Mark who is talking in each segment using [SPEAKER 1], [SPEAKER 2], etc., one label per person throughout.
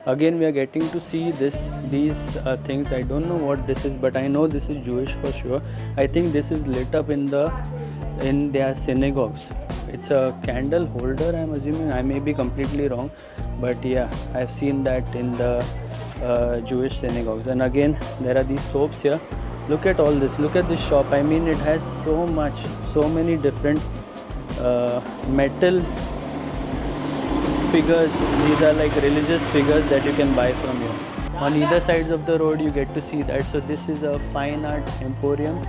[SPEAKER 1] Again, we are getting to see these things. I don't know what this is, but I know this is Jewish for sure. I think this is lit up in their synagogues. It's a candle holder, I'm assuming. I may be completely wrong, but yeah, I've seen that in the Jewish synagogues. And again, there are these soaps here. Look at all this. Look at this shop. I mean, it has so many different metal figures. These are like religious figures that you can buy from here. On either sides of the road, you get to see that. So this is a fine art emporium,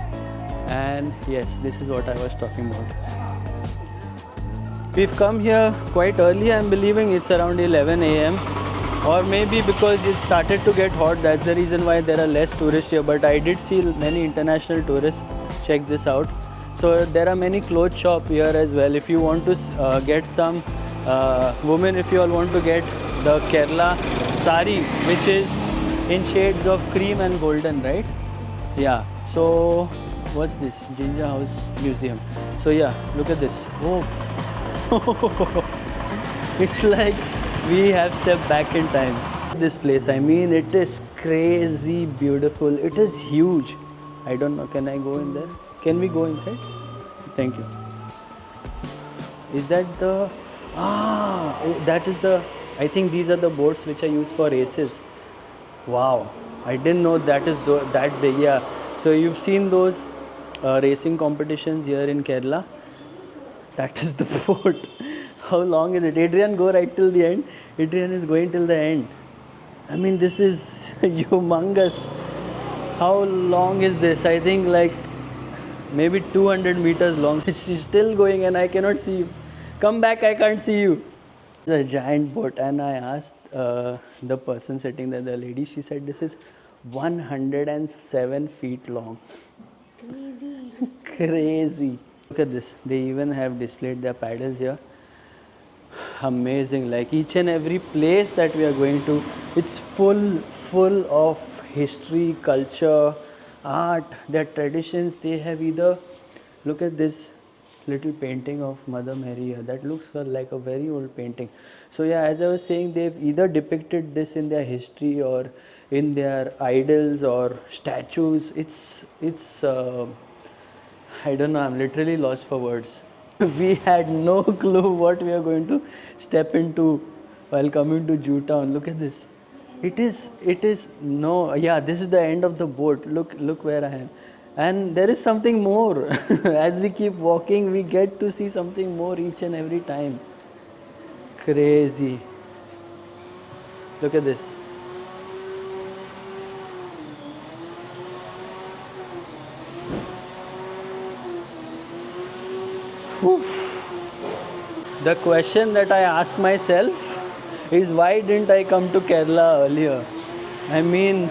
[SPEAKER 1] and yes, this is what I was talking about. We've come here quite early. I'm believing it's around 11 a.m. or maybe because it started to get hot, that's the reason why there are less tourists here. But I did see many international tourists. Check this out. So there are many clothes shop here as well. If you want to get some women, if you all want to get the Kerala sari, which is in shades of cream and golden, right? Yeah. So what's this? Ginger House Museum. So yeah, look at this. Oh. It's like we have stepped back in time. This place, I mean, it is crazy beautiful. It is huge. I don't know, can I go in there? Can we go inside? Thank you. Is that the... that is the... I think these are the boats which are used for races. Wow, I didn't know that is that big. Yeah. So you've seen those racing competitions here in Kerala. That is the boat. How long is it? Adrian, go right till the end. Adrian is going till the end. I mean, this is humongous. How long is this? I think like maybe 200 meters long. She's still going and I cannot see you. Come back, I can't see you. It's a giant boat, and I asked the person sitting there, the lady, she said this is 107 feet long.
[SPEAKER 2] Crazy.
[SPEAKER 1] Crazy. Look at this. They even have displayed their paddles here. Amazing. Like each and every place that we are going to, it's full of history, culture, art, their traditions. They have either, look at this little painting of Mother Mary here. That looks like a very old painting. So yeah, as I was saying, they've either depicted this in their history or in their idols or statues. It's I don't know, I'm literally lost for words. We had no clue what we are going to step into while coming to Jewtown. Look at this. It is no, yeah, this is the end of the boat. Look where I am. And there is something more. As we keep walking, we get to see something more each and every time. Crazy. Look at this. The question that I ask myself is, why didn't I come to Kerala earlier? I mean,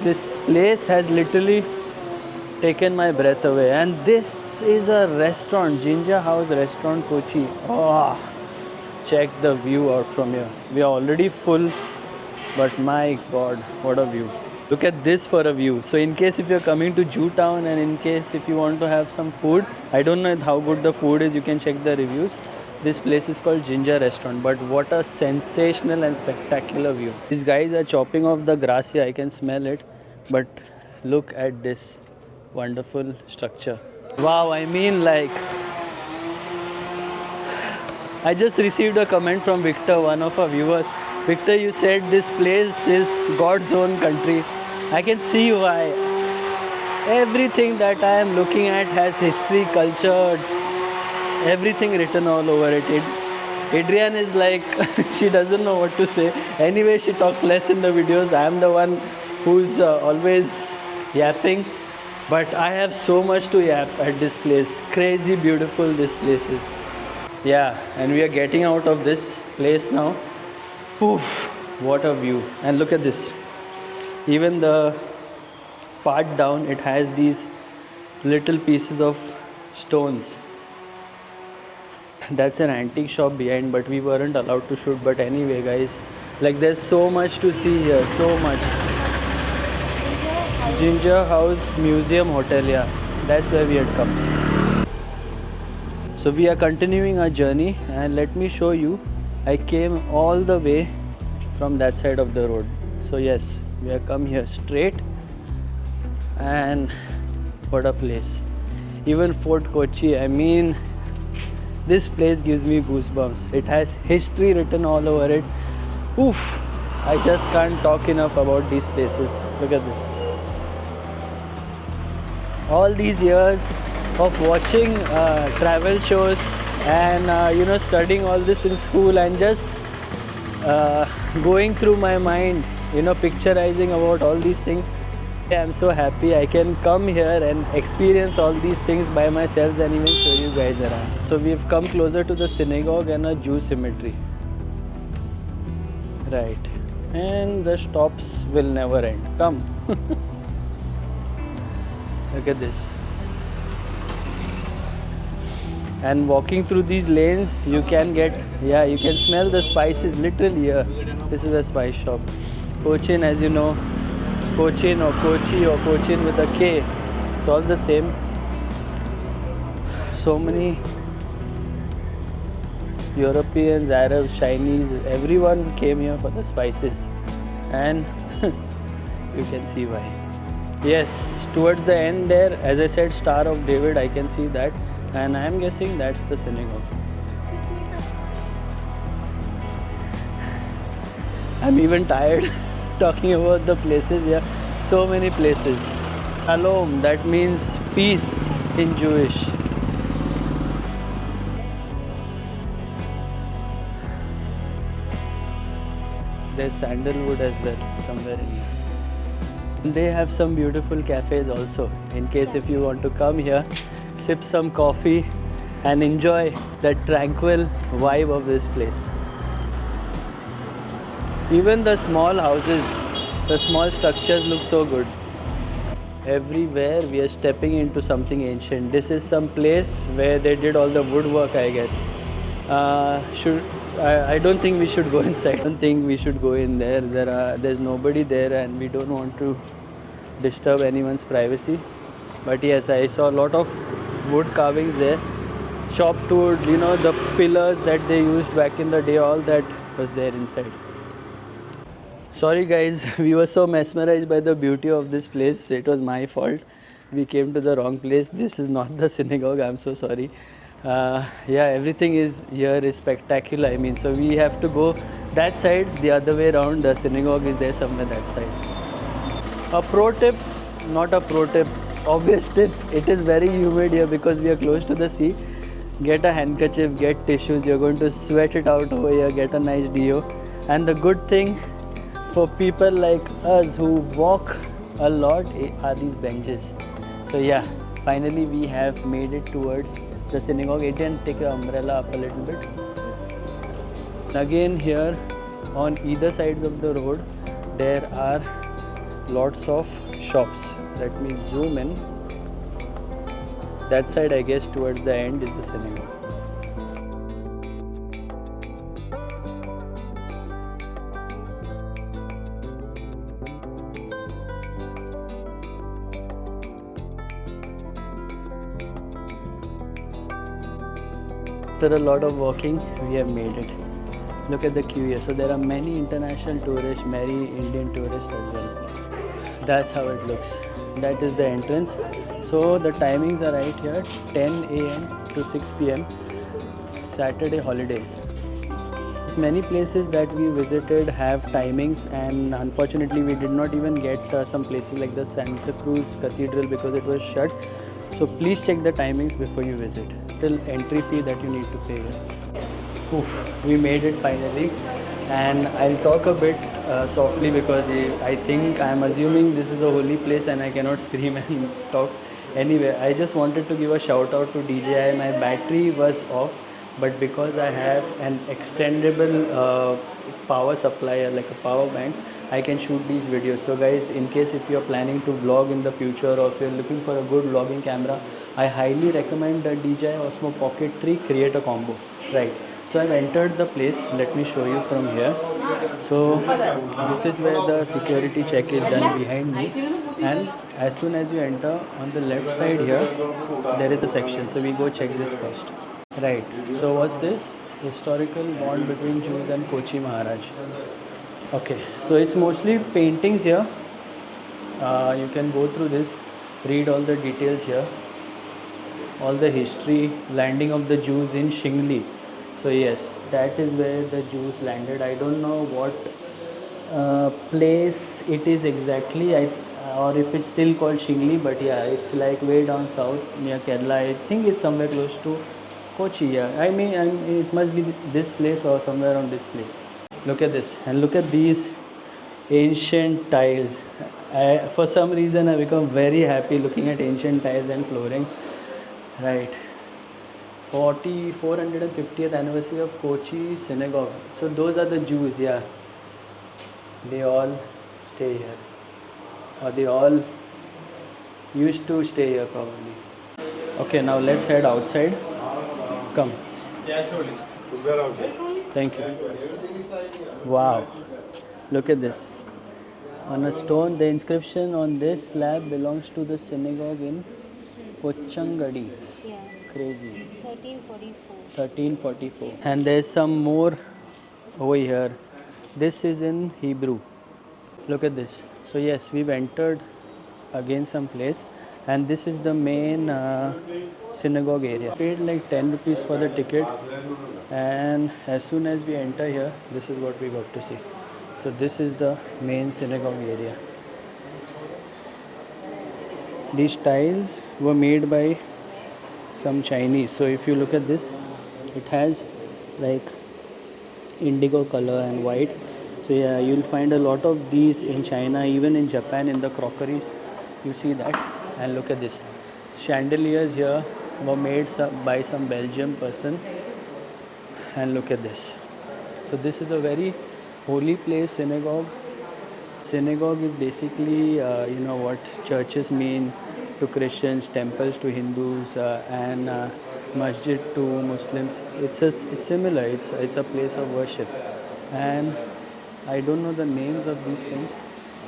[SPEAKER 1] this place has literally taken my breath away. And this is a restaurant, Ginger House Restaurant, Kochi. Oh, check the view out from here. We are already full, but my God, what a view. Look at this for a view. So in case if you're coming to Jewtown and in case if you want to have some food, I don't know how good the food is, you can check the reviews. This place is called Ginger Restaurant, but what a sensational and spectacular view. These guys are chopping off the grass here, I can smell it, but look at this wonderful structure. Wow, I mean, like, I just received a comment from Victor, one of our viewers. Victor, you said this place is God's own country. I can see why. Everything that I am looking at has history, culture, everything written all over it. Adrian is like, she doesn't know what to say. Anyway, she talks less in the videos. I am the one who's always yapping. But I have so much to yap at this place. Crazy beautiful this place is. Yeah, and we are getting out of this place now. Oof, what a view. And look at this. Even the part down, it has these little pieces of stones. That's an antique shop behind, but we weren't allowed to shoot. But anyway, guys, like there's so much to see here, so much. Ginger House Museum Hotel, yeah, that's where we had come. So we are continuing our journey, and let me show you. I came all the way from that side of the road. So yes, we have come here straight, and what a place. Even Fort Kochi, I mean, this place gives me goosebumps. It has history written all over it. Oof, I just can't talk enough about these places. Look at this. All these years of watching travel shows and studying all this in school, and just going through my mind, picturizing about all these things. I'm so happy I can come here and experience all these things by myself and even show you guys around. So we've come closer to the synagogue and a Jew cemetery. Right. And the stops will never end. Come. Look at this. And walking through these lanes, you can smell the spices literally here. This is a spice shop. Cochin, as you know, Cochin or Kochi or Cochin with a K, it's all the same. So many Europeans, Arabs, Chinese, everyone came here for the spices, and you can see why. Yes, towards the end there, as I said, Star of David, I can see that, and I am guessing that's the synagogue. I'm even tired talking about the places here. So many places. Shalom, that means peace in Jewish. There's sandalwood as well somewhere in here. They have some beautiful cafes also, in case if you want to come here, sip some coffee and enjoy that tranquil vibe of this place. Even the small houses, the small structures look so good. Everywhere we are stepping into something ancient. This is some place where they did all the woodwork, I guess. I don't think we should go inside. I don't think we should go in there. There's nobody there, and we don't want to disturb anyone's privacy. But yes, I saw a lot of wood carvings there. Chopped wood, the pillars that they used back in the day, all that was there inside. Sorry guys, we were so mesmerized by the beauty of this place. It was my fault. We came to the wrong place. This is not the synagogue. I'm so sorry. Everything here is spectacular. I mean, so we have to go that side, the other way around. The synagogue is there somewhere that side. A pro tip, not a pro tip, obvious tip. It is very humid here because we are close to the sea. Get a handkerchief, get tissues. You're going to sweat it out over here. Get a nice deo. And the good thing for people like us who walk a lot are these benches. So yeah, finally we have made it towards the synagogue. It didn't take an umbrella up a little bit. Again here on either sides of the road there are lots of shops. Let me zoom in. That side, I guess, towards the end is the synagogue. After a lot of walking, we have made it. Look at the queue here. So there are many international tourists, many Indian tourists as well. That's how it looks. That is the entrance. So the timings are right here, 10 a.m. to 6 p.m. Saturday holiday. Many places that we visited have timings, and unfortunately we did not even get some places like the Santa Cruz Cathedral because it was shut. So please check the timings before you visit. Till entry fee that you need to pay. Oof, we made it finally, and I'll talk a bit softly because I'm assuming this is a holy place and I cannot scream and talk. Anyway, I just wanted to give a shout out to DJI. My battery was off, but because I have an extendable power supply, like a power bank, I can shoot these videos. So guys, in case if you're planning to vlog in the future, or if you're looking for a good vlogging camera, I highly recommend the DJI Osmo Pocket 3 Creator Combo. Right. So I've entered the place. Let me show you from here. So this is where the security check is done behind me, and as soon as you enter on the left side here, there is a section. So we go check this first. Right. So what's this? Historical bond between Jews and Kochi Maharaj. Okay, so it's mostly paintings here. You can go through this, read all the details here, all the history, landing of the Jews in Shingli. So yes, that is where the Jews landed. I don't know what place it is exactly, or if it's still called Shingli, but yeah, it's like way down south near Kerala. I think it's somewhere close to Kochi. Yeah, I mean it must be this place or somewhere around this place. Look at this, and look at these ancient tiles. For some reason, I become very happy looking at ancient tiles and flooring. Right, 450th anniversary of Kochi synagogue. So those are the Jews, yeah. They all stay here, or they all used to stay here probably. Okay, now let's head outside. Come. Thank you. Wow, look at this. On a stone, the inscription on this slab belongs to the synagogue in Pochangadi.
[SPEAKER 2] Yeah.
[SPEAKER 1] Crazy.
[SPEAKER 2] 1344.
[SPEAKER 1] 1344. And there's some more over here. This is in Hebrew. Look at this. So yes, we've entered again some place, and this is the main synagogue area. Paid like 10 rupees for the ticket, and as soon as we enter here, this is what we got to see. So this is the main synagogue area. These tiles were made by some Chinese. So if you look at this, it has like indigo color and white. So yeah, you'll find a lot of these in China, even in Japan in the crockeries. You see that. And look at this. Chandeliers here were made by some Belgian person. And look at this. So this is a very holy place, synagogue. Synagogue is basically, what churches mean to Christians, temples to Hindus, and masjid to Muslims. It's similar. It's a place of worship, and I don't know the names of these things,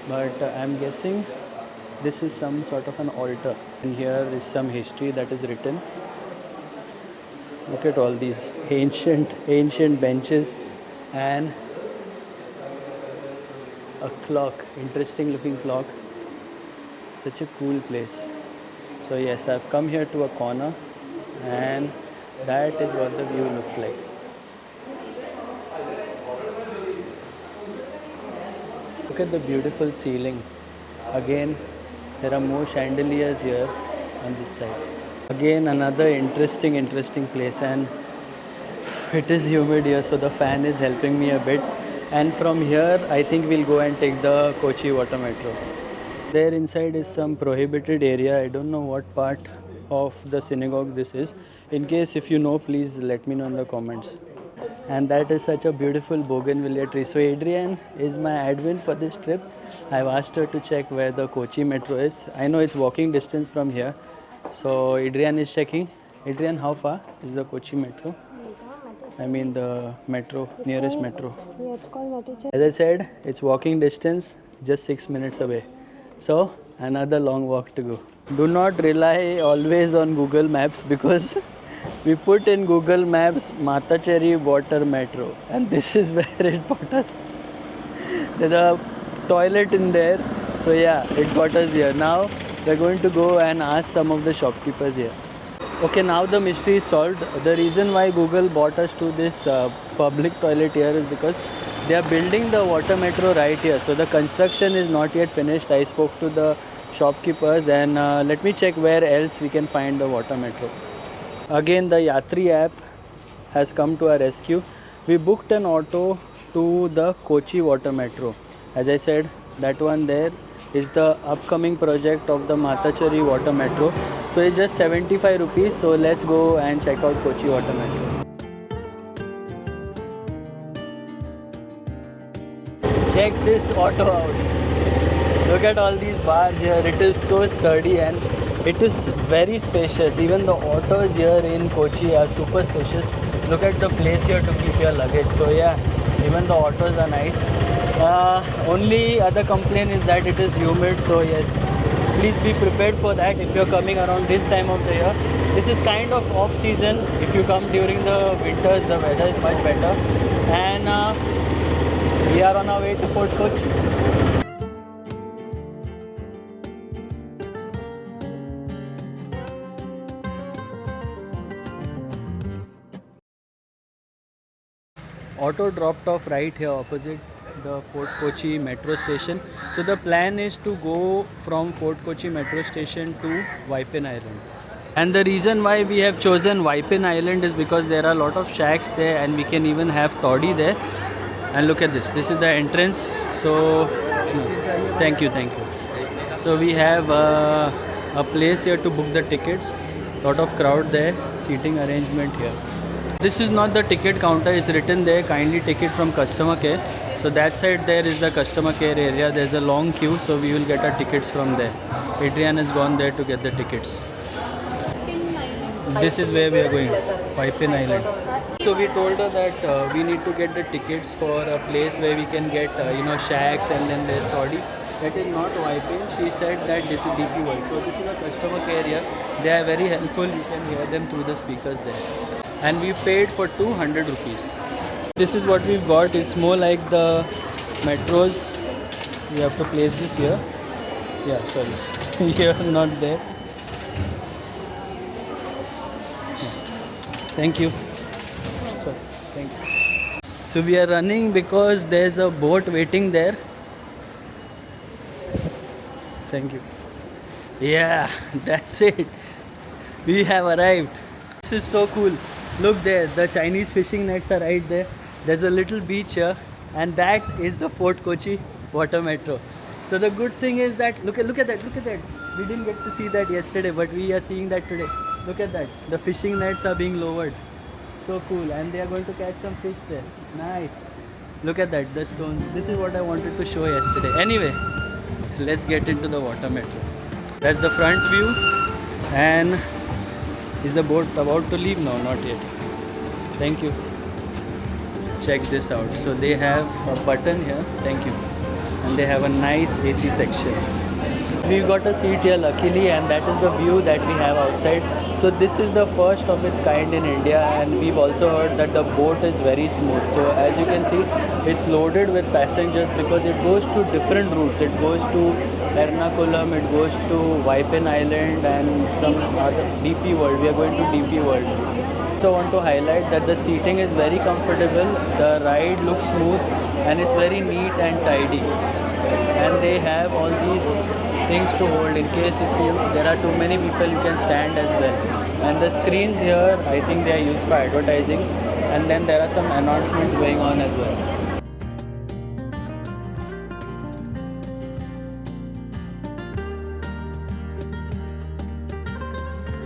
[SPEAKER 1] but I'm guessing this is some sort of an altar. And here is some history that is written. Look at all these ancient benches and a clock, interesting looking clock. Such a cool place. So yes, I've come here to a corner, and that is what the view looks like. Look at the beautiful ceiling. Again, there are more chandeliers here on this side. Again, another interesting place, and it is humid here, so the fan is helping me a bit. And from here, I think we'll go and take the Kochi water metro. There inside is some prohibited area. I don't know what part of the synagogue this is. In case if you know, please let me know in the comments. And that is such a beautiful bougainvillea tree. So Adrian is my admin for this trip. I've asked her to check where the Kochi metro is. I know it's walking distance from here. So Adrian is checking. Adrian, how far is the Kochi metro? I mean the metro, nearest metro.
[SPEAKER 2] Yeah, it's called Metro.
[SPEAKER 1] As I said, it's walking distance, just 6 minutes away. So another long walk to go. Do not rely always on Google Maps, because we put in Google Maps Matacheri Water Metro, and this is where it brought us. There's a toilet in there, so yeah, it got us here. Now we're going to go and ask some of the shopkeepers here. Okay, now the mystery is solved. The reason why Google brought us to this public toilet here is because they are building the water metro right here. So the construction is not yet finished. I spoke to the shopkeepers, and let me check where else we can find the water metro. Again, the Yatri app has come to our rescue. We booked an auto to the Kochi water metro. As I said, that one there is the upcoming project of the Matachari water metro. So it's just 75 rupees. So let's go and check out Kochi water metro. Check this auto out. Look at all these bars here. It is so sturdy and it is very spacious. Even the autos here in Kochi are super spacious. Look at the place here to keep your luggage. So yeah, even the autos are nice. Only other complaint is that it is humid. So yes, please be prepared for that if you're coming around this time of the year. This is kind of off season. If you come during the winters, the weather is much better. And We are on our way to Fort Kochi. Auto dropped off right here opposite the Fort Kochi metro station. So the plan is to go from Fort Kochi metro station to Waipin Island. And the reason why we have chosen Waipin Island is because there are a lot of shacks there and we can even have toddy there. And look at this. This is the entrance. So thank you. So we have a place here to book the tickets. Lot of crowd there. Seating arrangement here. This is not the ticket counter, it's written there, kindly take it from customer care. So that side there is the customer care area. There's a long queue, so we will get our tickets from there. Adrian has gone there to get the tickets. This is where we are going, Waipin Island. So we told her that we need to get the tickets for a place where we can get shacks and then there's toddy. That is not Waipin. She said that this is DP World. So this is a customer care area. They are very helpful. You can hear them through the speakers there. And we paid for 200 rupees. This is what we've got. It's more like the metros. We have to place this here. Yeah, sorry. Here, not there. Thank you. Sorry. Thank you. So we are running because there's a boat waiting there. Thank you. Yeah, that's it. We have arrived. This is so cool. Look there, the Chinese fishing nets are right there. There's a little beach here, and that is the Fort Kochi water metro. So the good thing is that look at that. We didn't get to see that yesterday, but we are seeing that today. Look at that. The fishing nets are being lowered. So cool, and they are going to catch some fish there. Nice. Look at that, the stones. This is what I wanted to show yesterday. Anyway, let's get into the water metro. That's the front view, and is the boat about to leave? No, not yet. Thank you. Check this out. So they have a button here. Thank you. And they have a nice AC section. We've got a seat here luckily, and that is the view that we have outside. So this is the first of its kind in India, and we've also heard that the boat is very smooth. So as you can see, it's loaded with passengers because it goes to different routes. It goes to Ernakulam, it goes to Waipin Island and some other DP World. We are going to DP World. So I want to highlight that the seating is very comfortable, the ride looks smooth, and it's very neat and tidy. And they have all these things to hold in case if there are too many people, you can stand as well. And the screens here, I think they are used for advertising, and then there are some announcements going on as well.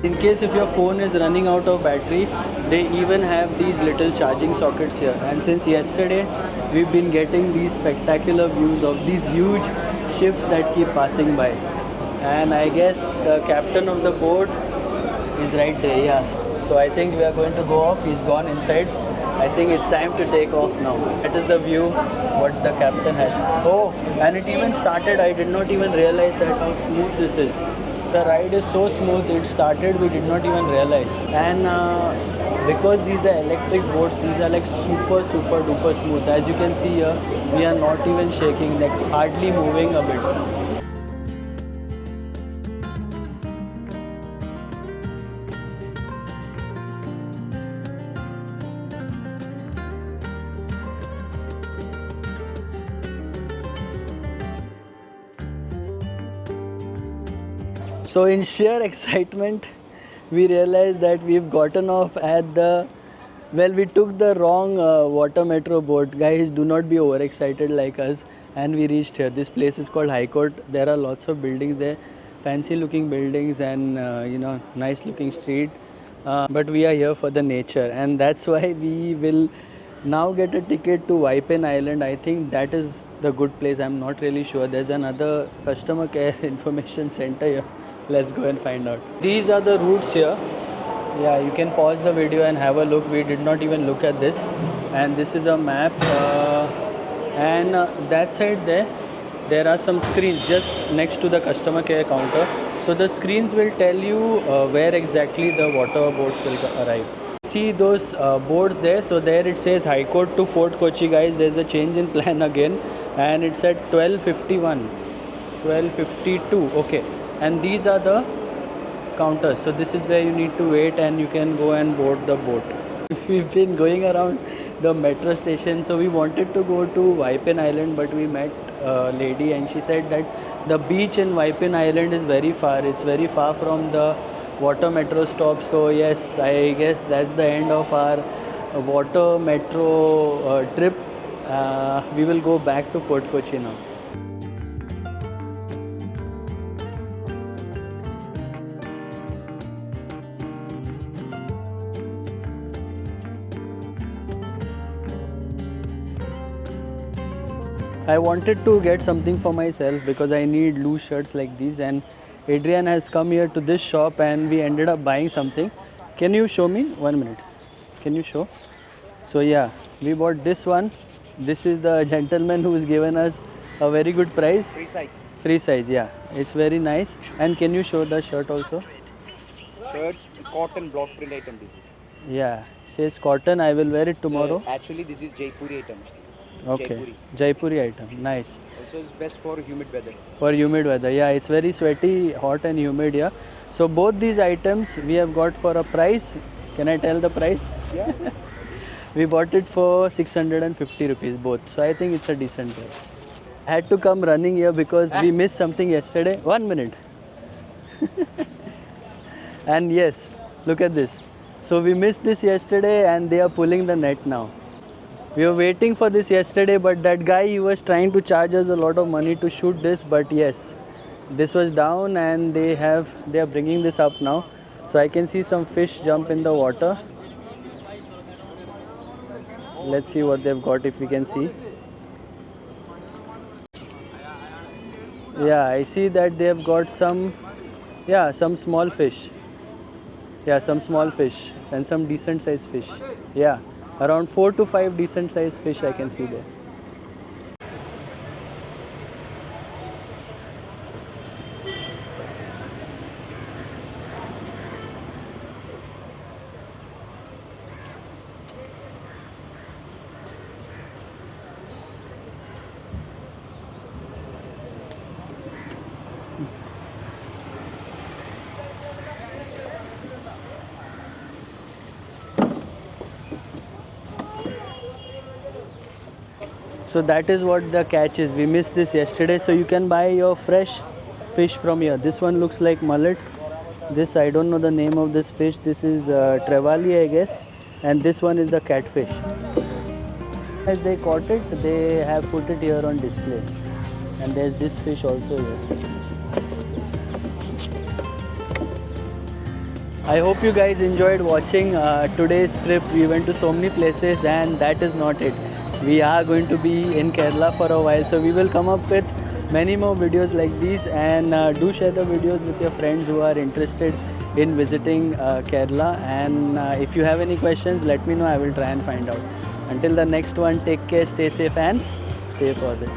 [SPEAKER 1] In case if your phone is running out of battery, they even have these little charging sockets here. And since yesterday, we've been getting these spectacular views of these huge ships that keep passing by. And I guess the captain of the boat is right there, yeah. So I think we are going to go off. He's gone inside. I think it's time to take off now. That is the view what the captain has. Oh, and it even started. I did not even realize that how smooth this is. The ride is so smooth, it started, we did not even realize. And because these are electric boats, these are like super duper smooth. As you can see here, we are not even shaking, like hardly moving a bit. So in sheer excitement, we realized that we've gotten off at the, well, we took the wrong water metro boat. Guys, do not be overexcited like us. And we reached here. This place is called High Court. There are lots of buildings there, fancy looking buildings and nice looking street. But we are here for the nature, and that's why we will now get a ticket to Waipin Island. I think that is the good place. I'm not really sure. There's another customer care information center here. Let's go and find out. These are the routes here. Yeah, you can pause the video and have a look. We did not even look at this. And this is a map. And that side there are some screens just next to the customer care counter. So the screens will tell you where exactly the water boats will arrive. see those boards there, so there it says High Court to Fort Kochi, guys. There's a change in plan again, and it's at 12:51, 12:52. Okay, and these are the counters. So this is where you need to wait, and you can go and board the boat. We've been going around the metro station, so we wanted to go to Waipin Island, but we met a lady, and she said that the beach in Waipin Island is very far. It's very far from the water metro stop. So yes, I guess that's the end of our water metro trip. We will go back to Fort Kochi now. I wanted to get something for myself because I need loose shirts like these, and Adrian has come here to this shop and we ended up buying something. Can you show me? 1 minute. Can you show? So yeah, we bought this one. This is the gentleman who has given us a very good price.
[SPEAKER 3] Free size.
[SPEAKER 1] Free size, yeah. It's very nice. And can you show the shirt also?
[SPEAKER 3] Shirts, cotton block print item this is.
[SPEAKER 1] Yeah, says cotton. I will wear it tomorrow.
[SPEAKER 3] So, actually this is Jaipuri item.
[SPEAKER 1] Okay, Jaipuri item. Nice.
[SPEAKER 3] Also it's best for humid weather.
[SPEAKER 1] For humid weather, yeah, it's very sweaty, hot and humid here. So both these items we have got for a price. Can I tell the price?
[SPEAKER 3] Yeah.
[SPEAKER 1] We bought it for 650 rupees both. So I think it's a decent price. I had to come running here because we missed something yesterday. 1 minute. And yes, look at this. So we missed this yesterday and they are pulling the net now. We were waiting for this yesterday, but that guy, he was trying to charge us a lot of money to shoot this. But yes, this was down and they are bringing this up now. So I can see some fish jump in the water. Let's see what they've got, if we can see. Yeah, I see that they have got some small fish. Yeah, some small fish and some decent sized fish. Yeah, around 4 to 5 decent sized fish I can see there. So that is what the catch is. We missed this yesterday. So you can buy your fresh fish from here. This one looks like mullet. This, I don't know the name of this fish. This is trevally, I guess. And this one is the catfish. As they caught it, they have put it here on display. And there's this fish also here. I hope you guys enjoyed watching today's trip. We went to so many places and that is not it. We are going to be in Kerala for a while, so we will come up with many more videos like these, and do share the videos with your friends who are interested in visiting Kerala. And if you have any questions, let me know. I will try and find out. Until the next one, take care, stay safe and stay positive.